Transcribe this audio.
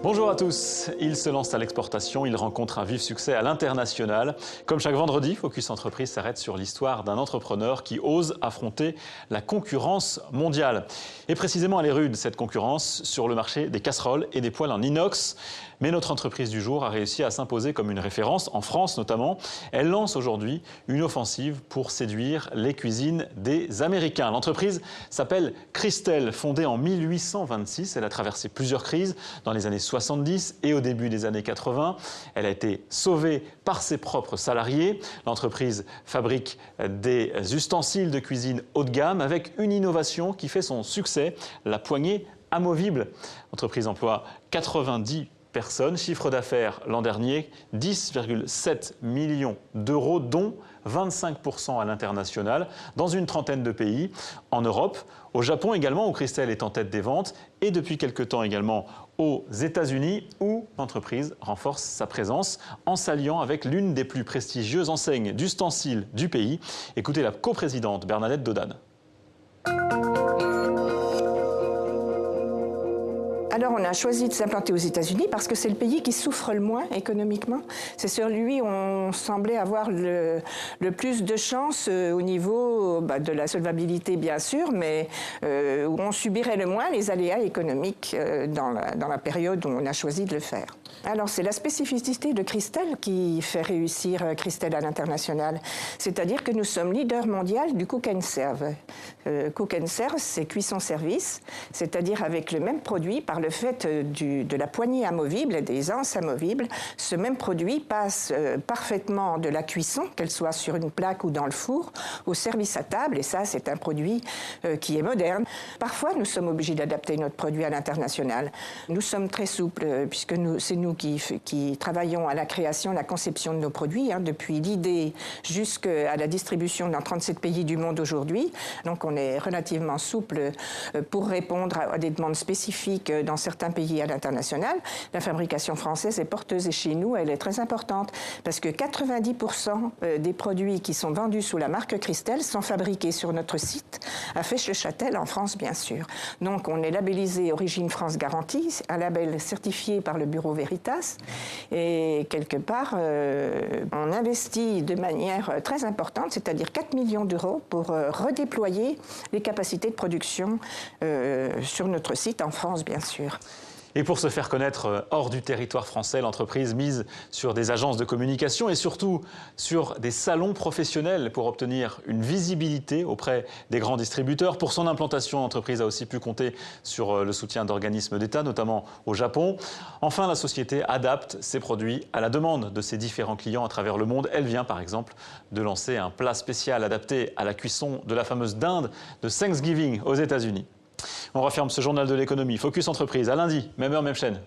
Bonjour à tous. Il se lance à l'exportation, il rencontre un vif succès à l'international. Comme chaque vendredi, Focus Entreprise s'arrête sur l'histoire d'un entrepreneur qui ose affronter la concurrence mondiale. Et précisément, elle est rude, cette concurrence, sur le marché des casseroles et des poêles en inox. Mais notre entreprise du jour a réussi à s'imposer comme une référence, en France notamment. Elle lance aujourd'hui une offensive pour séduire les cuisines des Américains. L'entreprise s'appelle Cristel, fondée en 1826. Elle a traversé plusieurs crises dans les années 70 et au début des années 80. Elle a été sauvée par ses propres salariés. L'entreprise fabrique des ustensiles de cuisine haut de gamme avec une innovation qui fait son succès, la poignée amovible. L'entreprise emploie 90 personnes, chiffre d'affaires l'an dernier, 10,7 millions d'euros, dont 25% à l'international, dans une trentaine de pays, en Europe, au Japon également, où Cristel est en tête des ventes, et depuis quelque temps également aux États-Unis, où l'entreprise renforce sa présence en s'alliant avec l'une des plus prestigieuses enseignes d'ustensiles du pays. Écoutez la coprésidente Bernadette Dodane. Alors on a choisi de s'implanter aux États-Unis parce que c'est le pays qui souffre le moins économiquement. C'est sur lui où on semblait avoir le plus de chance au niveau de la solvabilité bien sûr, mais où on subirait le moins les aléas économiques dans la période où on a choisi de le faire. Alors c'est la spécificité de Cristel qui fait réussir Cristel à l'international. C'est-à-dire que nous sommes leader mondial du cook and serve. Cook and serve, c'est cuisson-service, c'est-à-dire avec le même produit par le fait de la poignée amovible et des anses amovibles, ce même produit passe parfaitement de la cuisson, qu'elle soit sur une plaque ou dans le four, au service à table, et ça c'est un produit qui est moderne. Parfois nous sommes obligés d'adapter notre produit à l'international. Nous sommes très souples puisque c'est nous qui travaillons à la création, la conception de nos produits, depuis l'idée jusqu'à la distribution dans 37 pays du monde aujourd'hui. Donc on est relativement souple pour répondre à des demandes spécifiques dans certains pays à l'international. La fabrication française est porteuse et chez nous, elle est très importante parce que 90% des produits qui sont vendus sous la marque Cristel sont fabriqués sur notre site à Fesches-le-Châtel en France, bien sûr. Donc on est labellisé Origine France Garantie, un label certifié par le bureau Veritas et quelque part on investit de manière très importante, c'est-à-dire 4 millions d'euros pour redéployer les capacités de production sur notre site en France, bien sûr. Et pour se faire connaître hors du territoire français, l'entreprise mise sur des agences de communication et surtout sur des salons professionnels pour obtenir une visibilité auprès des grands distributeurs. Pour son implantation, l'entreprise a aussi pu compter sur le soutien d'organismes d'État, notamment au Japon. Enfin, la société adapte ses produits à la demande de ses différents clients à travers le monde. Elle vient par exemple de lancer un plat spécial adapté à la cuisson de la fameuse dinde de Thanksgiving aux États-Unis. On referme ce journal de l'économie. Focus Entreprise, à lundi, même heure, même chaîne.